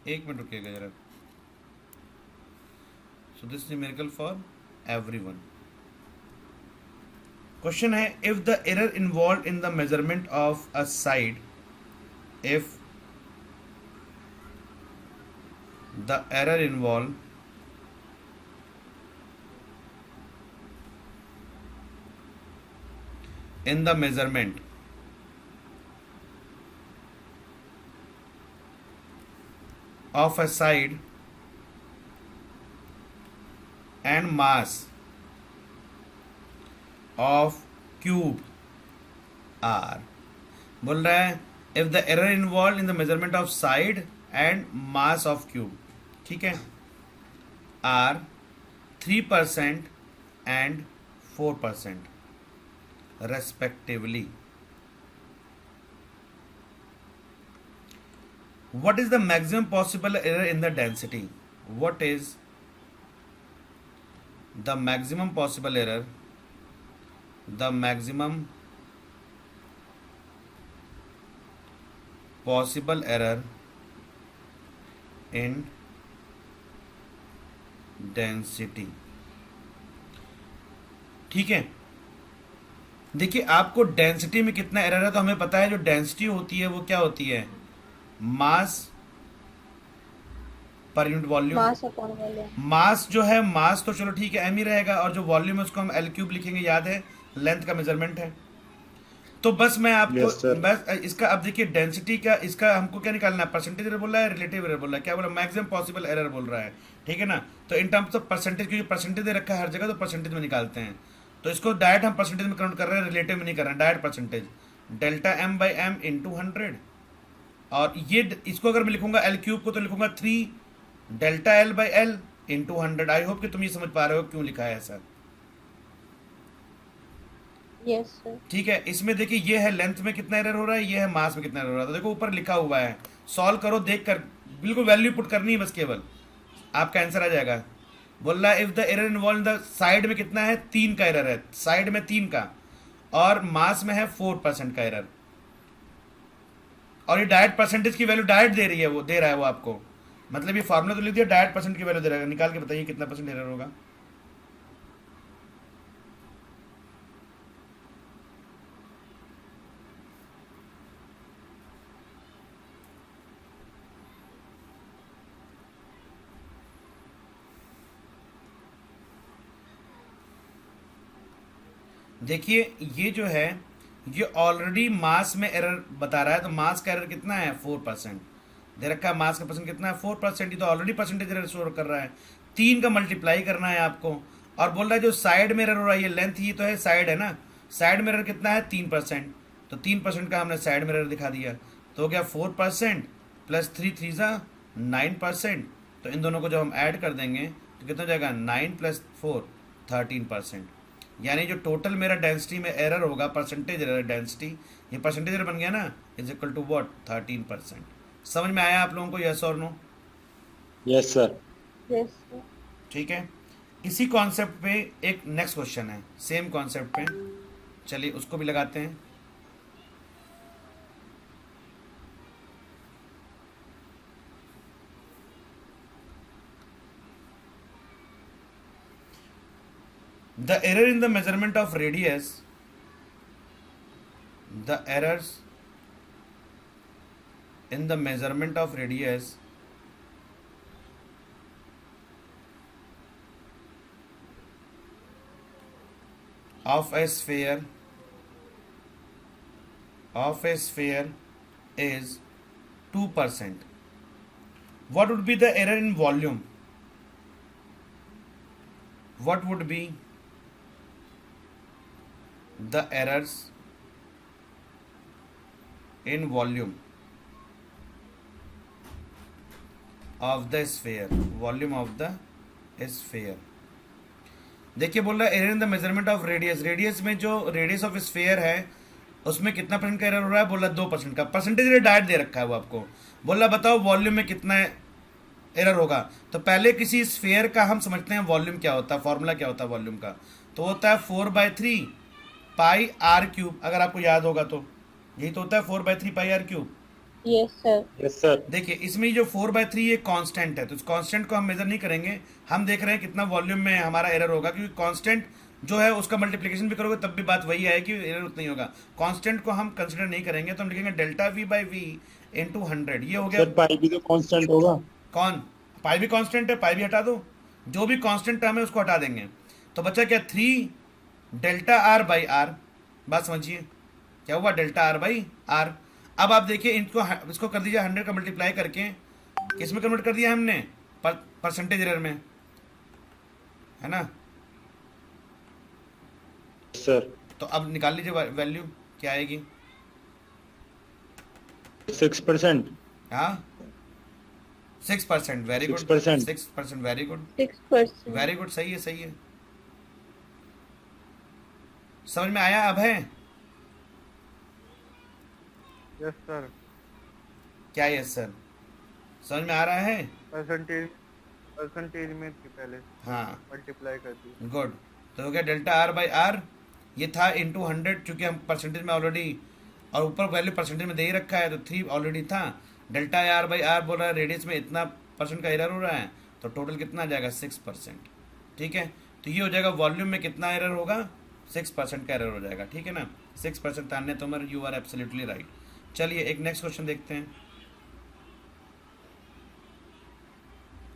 एक मिनट रुकिएगा जरा. So this is numerical for everyone. Question है, if the error involved in the measurement of a side, if the error involved in the measurement of a side and mass of cube r, बोल रहा है if the error involved in the measurement of side and mass of cube, ठीक है, are 3% and 4% respectively, what is the maximum possible error in the density? What is the maximum possible error, the maximum possible error in density? ठीक है, देखिए आपको density में कितना error है तो हमें पता है जो डेंसिटी होती है वो क्या होती है, मास पर unit volume. Mass upon volume. Mass जो है, मास तो चलो ठीक है एम ही रहेगा, और जो वॉल्यूम है उसको हम एल क्यूब लिखेंगे, याद है लेंथ का मेजरमेंट है. तो बस मैं आपको Yes, sir. बस इसका अब देखिए डेंसिटी का, इसका हमको क्या निकालना है, परसेंटेज एरर बोल रहा है, रिलेटिव एरर बोल रहा है, क्या बोल रहा है, मैक्सिमम पॉसिबल एरर बोल रहा है, ठीक है ना. तो इन टर्म्स ऑफ परसेंटेज, क्योंकि परसेंटेज दे रखा है हर जगह तो परसेंटेज में निकालते हैं. तो इसको डायरेक्ट हम परसेंटेज में काउंट कर रहे हैं, रिलेटिव में नहीं कर रहे हैं, direct percentage. Delta m by m into 100, और ये इसको अगर मैं लिखूंगा एल क्यूब को तो लिखूंगा 3 delta L by L into 100. I hope कि तुम ये समझ पा रहे हो क्यों लिखा है ऐसा. Yes sir. ठीक है, इसमें देखिए ये है लेंथ में कितना एरर हो रहा है, ये है मास में कितना एरर हो रहा है. तो देखो ऊपर लिखा हुआ है, सॉल्व करो देख कर, बिल्कुल वैल्यू पुट करनी है बस, केवल आपका आंसर आ जाएगा. बोल रहा है if the error involve the side में कितना है, 3 का एरर है, साइड में 3 का, और मास में है 4% का एरर. और ये डायरेक्ट परसेंटेज की वैल्यू डायरेक्ट दे रही है, वो दे रहा है वो आपको, मतलब ये फॉर्मूला तो लिख दिया, डायरेक्ट परसेंट की वैल्यू दे रहा है. निकाल के बताइए कितना परसेंट एरर होगा. देखिए ये जो है ये ऑलरेडी मास में एरर बता रहा है, तो मास का एरर कितना है, 4% दे रखा है. मास का परसेंट कितना है, 4%. ये तो ऑलरेडी परसेंटेज एरर शो कर रहा है. 3 का मल्टीप्लाई करना है आपको, और बोल रहा है जो साइड में एरर हो रहा है, ये लेंथ ही तो है, साइड है ना, साइड में एरर कितना है 3%. तो 3% का हमने साइड में एरर दिखा दिया, तो हो गया 4% प्लस 3 × 9%. तो इन दोनों को जब हम ऐड कर देंगे तो कितना हो जाएगा, 9 + 4 13%. यानी जो टोटल मेरा डेंसिटी में एरर होगा, परसेंटेज एरर डेंसिटी, ये परसेंटेज एरर बन गया ना, इज इक्वल टू व्हाट, 13%. समझ में आया आप लोगों को, यस और no? Yes, sir. Yes sir. ठीक है, इसी कॉन्सेप्ट पे एक नेक्स्ट क्वेश्चन है, सेम कॉन्सेप्ट पे, चलिए उसको भी लगाते हैं. The error in the measurement of radius, the errors in the measurement of radius of a sphere is 2%. What would be the error in volume? What would be the errors in volume of the sphere, volume of the sphere. देखिए बोल रहा है error in the measurement of radius, radius में जो radius of sphere है उसमें कितना percent का एरर हो रहा है, बोल रहा 2% का. परसेंटेज एरर डायरेक्ट दे रखा है वो आपको, बोल रहा बताओ वॉल्यूम में कितना एरर होगा. तो पहले किसी स्फेयर का हम समझते हैं वॉल्यूम क्या होता है, फॉर्मूला क्या होता है वॉल्यूम का, तो होता है 4/3 पाई r क्यूब. अगर आपको याद होगा तो यही तो होता है 4/3 पाई r cube. Yes, sir. Yes, sir. देखिए इसमें जो 4/3 ये कांस्टेंट है, तो इस कांस्टेंट को हम मेजर नहीं करेंगे, हम देख रहे हैं कितना वॉल्यूम में हमारा एरर होगा, क्योंकि कांस्टेंट जो है उसका मल्टीप्लिकेशन भी करोगे तब भी बात वही है कि एरर उतना ही होगा। कांस्टेंट को हम कंसिडर नहीं करेंगे, तो हम लिखेंगे delta v by v into 100। ये हो गया। सर पाई भी तो कांस्टेंट होगा। कौन? पाई भी कांस्टेंट है, पाई भी हटा दो, जो भी कांस्टेंट टर्म है उसको हटा देंगे, तो बचा क्या 3 डेल्टा आर बाई आर। बात समझिए क्या हुआ, डेल्टा आर बाई आर। अब आप देखिए इसको कर दीजिए 100 का मल्टीप्लाई करके, किस में कन्वर्ट कर दिया हमने, परसेंटेज एरर में, है ना। सर तो अब निकाल लीजिए वैल्यू क्या आएगी। 6%। हाँ 6%, very good. 6%। 6%, very good, 6%. Very good, सही है सही है। समझ में आया अब है? Yes sir. क्या यस सर, समझ में आ रहा है? परसेंटेज में थी पहले, हाँ मल्टीप्लाई कर दी। गुड। तो हो गया डेल्टा आर बाई आर, ये था इंटू 100, चूंकि हम परसेंटेज में ऑलरेडी, और ऊपर वैल्यू परसेंटेज में दे ही रखा है, तो 3 ऑलरेडी था। डेल्टा आर बाई आर बोल रहा है रेडियस में इतना % का एरर हो रहा है, तो टोटल कितना आ जाएगा 6%। ठीक है, तो ये हो जाएगा वॉल्यूम में कितना एरर होगा, 6% का एरर हो जाएगा। ठीक है ना, 6%। Tanya Tomar, you are absolutely right. चलिए एक नेक्स्ट क्वेश्चन देखते हैं।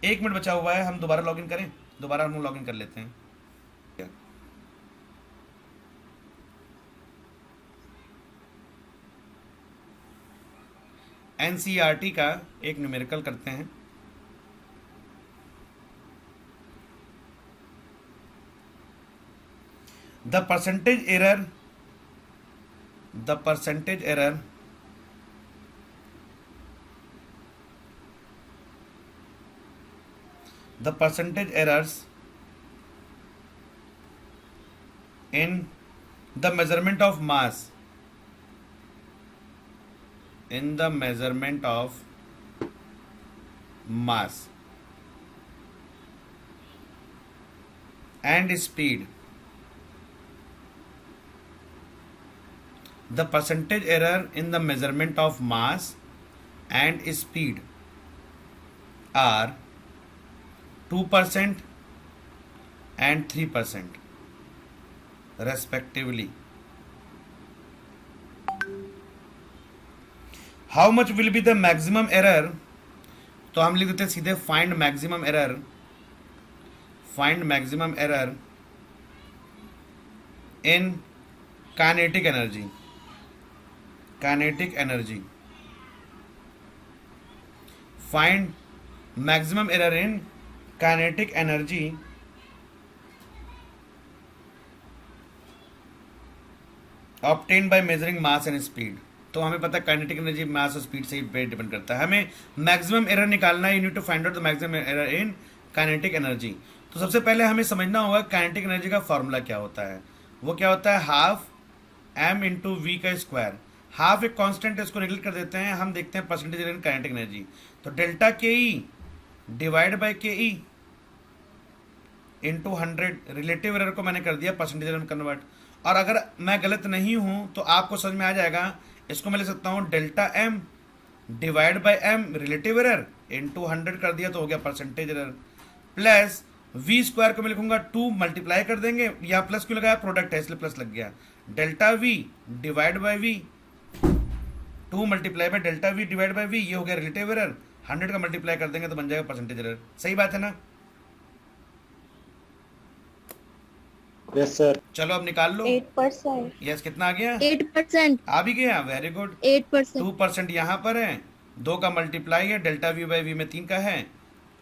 1 मिनट बचा हुआ है, हम दोबारा लॉगिन करें, दोबारा हम लॉगिन कर लेते हैं। एनसीईआरटी का एक न्यूमेरिकल करते हैं। The percentage error the percentage errors in the measurement of mass and speed, the percentage error in the measurement of mass and speed are 2% and 3% respectively. How much will be the maximum error? तो हम लिख देते हैं सीधे find maximum error in kinetic energy. Find maximum error in kinetic energy obtained by measuring mass and speed। तो हमें पता है काइनेटिक एनर्जी मास और स्पीड से ही पे डिपेंड करता है। हमें मैक्सिमम एरर निकालना है, you need to find out the maximum error in kinetic energy. तो सबसे पहले हमें समझना होगा काइनेटिक एनर्जी का फॉर्मूला क्या होता है। वो क्या होता है, हाफ m इंटू वी का स्क्वायर। हाफ एक कांस्टेंट है, इसको निगलेक्ट कर देते हैं, हम देखते हैं परसेंटेज इन काइनेटिक एनर्जी। तो डेल्टा के ई डिवाइड बाई के ई इंटू 100, रिलेटिव एरर को मैंने कर दिया परसेंटेज में कन्वर्ट। और अगर मैं गलत नहीं हूं तो आपको समझ में आ जाएगा, इसको मैं ले सकता हूं delta m divide by m relative error into 100 कर दिया, तो हो गया percentage error, plus v square को मैं लिखूंगा 2 मल्टीप्लाई कर देंगे, यहाँ प्लस क्यों लगाया, प्रोडक्ट है इसलिए प्लस लग गया, delta v divide by v, 2 multiply by delta v divide by v, ये हो गया रिलेटिव एरर। 100 का मल्टीप्लाई कर देंगे तो बन जाएगा परसेंटेज एरर। सही बात है ना? Yes sir. चलो अब निकाल लो। 8%. यस, कितना आ गया? 8%. आ भी गया, वेरी गुड। 8%. 2% यहाँ पर है, 2 का मल्टीप्लाई है, डेल्टा वी बाई वी में 3 का है,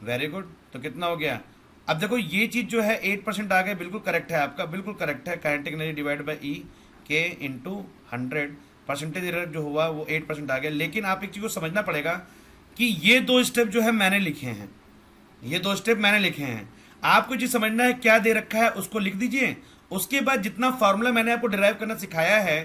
वेरी गुड। तो कितना हो गया? अब देखो ये चीज जो है 8% आ गया, बिल्कुल करेक्ट है आपका, बिल्कुल करेक्ट है। Kinetic energy divide by E के इंटू 100, परसेंटेज एरर जो हुआ वो 8% आ गया। लेकिन आप एक चीज को समझना पड़ेगा कि ये 2 स्टेप जो है मैंने लिखे हैं, ये 2 स्टेप मैंने लिखे हैं। आपको चीज समझना है क्या दे रखा है उसको लिख दीजिए, उसके बाद जितना फॉर्मूला मैंने आपको डिराइव करना सिखाया है,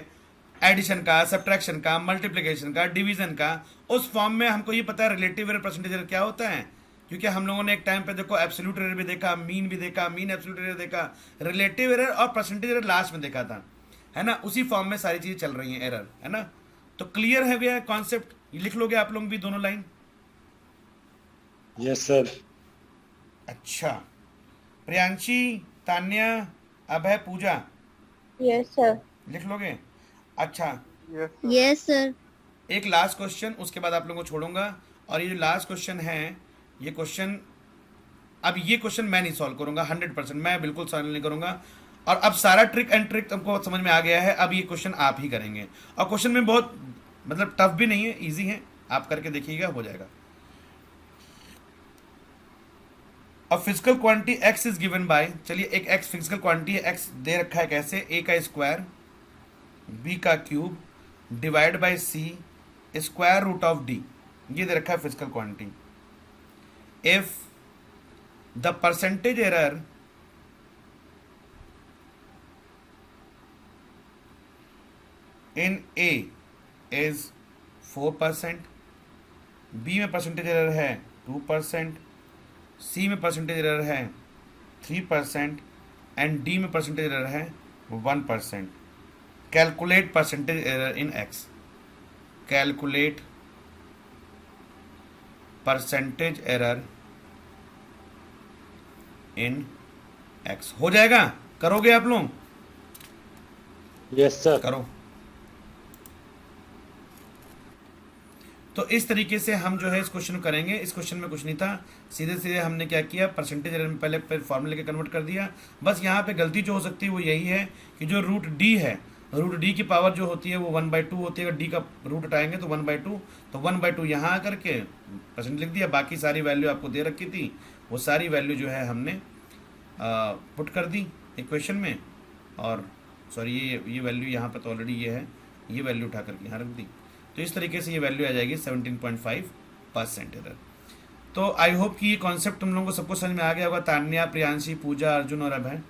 एडिशन का, सब्ट्रैक्शन का, मल्टीप्लिकेशन का, डिवीजन का, उस फॉर्म में हमको ये पता है रिलेटिव एरर परसेंटेज एरर क्या होता है। क्योंकि हम लोगों ने एक टाइम पे देखो एब्सोल्यूट एरर भी देखा, मीन भी देखा, मीन एब्सोल्यूट एरर देखा, रिलेटिव एरर और परसेंटेज एरर लास्ट में देखा था, है ना। उसी फॉर्म में सारी चीजें चल रही हैं, एरर, है ना। तो क्लियर है भैया कॉन्सेप्ट? ये लिख लोगे आप लोग भी दोनों लाइन? Yes sir. अच्छा, प्रियांशी, तान्या, अभय, पूजा, यस सर। लिख लोगे? अच्छा, यस सर। Yes sir. एक लास्ट क्वेश्चन, उसके बाद आप लोगों को छोड़ूंगा। और ये जो लास्ट क्वेश्चन है, ये क्वेश्चन, अब ये क्वेश्चन मैं नहीं सॉल्व करूंगा, 100% मैं बिल्कुल सॉल्व नहीं करूंगा। और अब सारा ट्रिक एंड ट्रिक तुमको समझ में आ गया है। अब ये क्वेश्चन आप ही करेंगे, और क्वेश्चन में बहुत मतलब टफ भी नहीं है, इजी है, आप करके देखिएगा, हो जाएगा। और physical quantity x is given by, चलिए एक x फिजिकल क्वांटिटी है, x दे रखा है कैसे, a का स्क्वायर, b का cube divide by c square root of d, ये दे रखा है physical quantity. If the percentage error in a is 4%, b में परसेंटेज एरर है 2%, सी में परसेंटेज एरर है 3% एंड डी में परसेंटेज एरर है 1%। कैलकुलेट परसेंटेज एरर इन एक्स, कैलकुलेट परसेंटेज एरर इन एक्स। हो जाएगा? करोगे आप लोग? Yes sir. करो। तो इस तरीके से हम जो है इस क्वेश्चन को करेंगे। इस क्वेश्चन में कुछ नहीं था, सीधे सीधे हमने क्या किया, परसेंटेज एरर में पहले फॉर्मूले के कन्वर्ट कर दिया। बस यहाँ पे गलती जो हो सकती है वो यही है कि जो रूट डी है, रूट डी की पावर जो होती है वो 1/2 होती है। अगर डी का रूट उठाएंगे तो 1/2, तो 1/2 यहाँ आकर के परसेंट लिख दिया। बाकी सारी वैल्यू आपको दे रखी थी, वो सारी वैल्यू जो है हमने पुट कर दी इक्वेशन में। और सॉरी, ये वैल्यू यहाँ पर तो ऑलरेडी ये है, ये वैल्यू उठा करके यहाँ रख दी। तो इस तरीके से ये वैल्यू आ जाएगी 17.5% एरर। तो आई होप कि ये कॉन्सेप्ट तुम लोगों को सबको समझ में आ गया होगा, तान्या, प्रियांशी, पूजा, अर्जुन और अभय।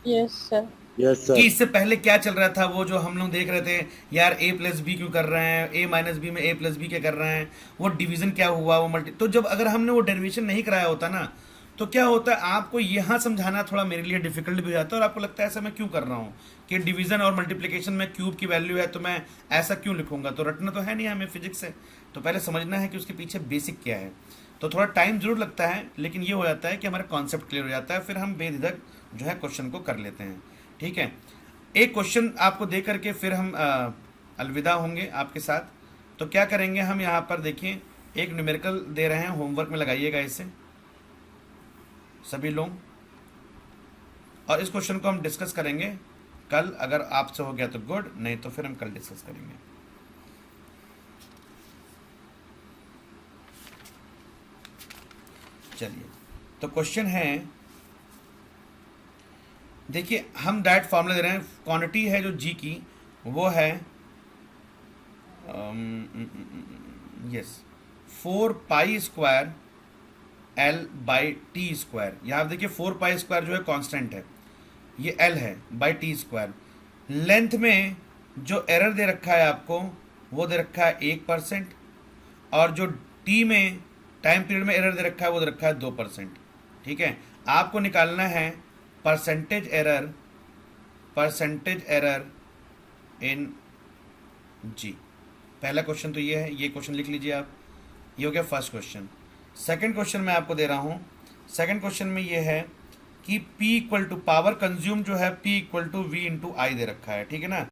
Yes sir. यस कि सर। इससे पहले क्या चल रहा था, वो जो हम लोग देख रहे थे, यार a प्लस बी क्यों कर रहे हैं, a माइनस बी में a प्लस बी क्या कर रहे हैं, वो डिवीजन क्या हुआ, वो मल्टी। तो जब अगर हमने वो डेरिवेशन नहीं कराया होता ना, तो क्या होता है, आपको यहाँ समझाना थोड़ा मेरे लिए डिफिकल्ट भी हो जाता है। और आपको लगता है ऐसा मैं क्यों कर रहा हूँ कि डिवीजन और मल्टीप्लिकेशन में क्यूब की वैल्यू है, तो मैं ऐसा क्यों लिखूंगा। तो रटना तो है नहीं हमें फिजिक्स से, तो पहले समझना है कि उसके पीछे बेसिक क्या है। तो थोड़ा टाइम जरूर लगता है, लेकिन ये हो जाता है कि हमारा कॉन्सेप्ट क्लियर हो जाता है, फिर हम बेझिझक जो है क्वेश्चन को कर लेते हैं। ठीक है, एक क्वेश्चन आपको दे करके फिर हम अलविदा होंगे आपके साथ। तो क्या करेंगे हम, यहाँ पर देखिए एक न्यूमेरिकल दे रहे हैं, होमवर्क में लगाइएगा इसे सभी लोग। और इस क्वेश्चन को हम डिस्कस करेंगे कल, अगर आपसे हो गया तो गुड, नहीं तो फिर हम कल डिस्कस करेंगे। चलिए, तो क्वेश्चन है, देखिए हम डायरेक्ट फॉर्मूला दे रहे हैं। क्वांटिटी है जो जी की, वो है यस 4π² L/t²। यहाँ आप देखिए 4π² जो है कांस्टेंट है, ये L है /t²। लेंथ में जो एरर दे रखा है आपको, वो दे रखा है 1%, और जो t में टाइम पीरियड में एरर दे रखा है वो दे रखा है 2%। ठीक है, आपको निकालना है परसेंटेज एरर इन जी। पहला क्वेश्चन तो ये है, ये क्वेश्चन लिख लीजिए आप, ये हो गया फर्स्ट क्वेश्चन। सेकंड क्वेश्चन मैं आपको दे रहा हूँ। सेकंड क्वेश्चन में ये है कि P = पावर कंज्यूम जो है P = V × I दे रखा है। ठीक है ना।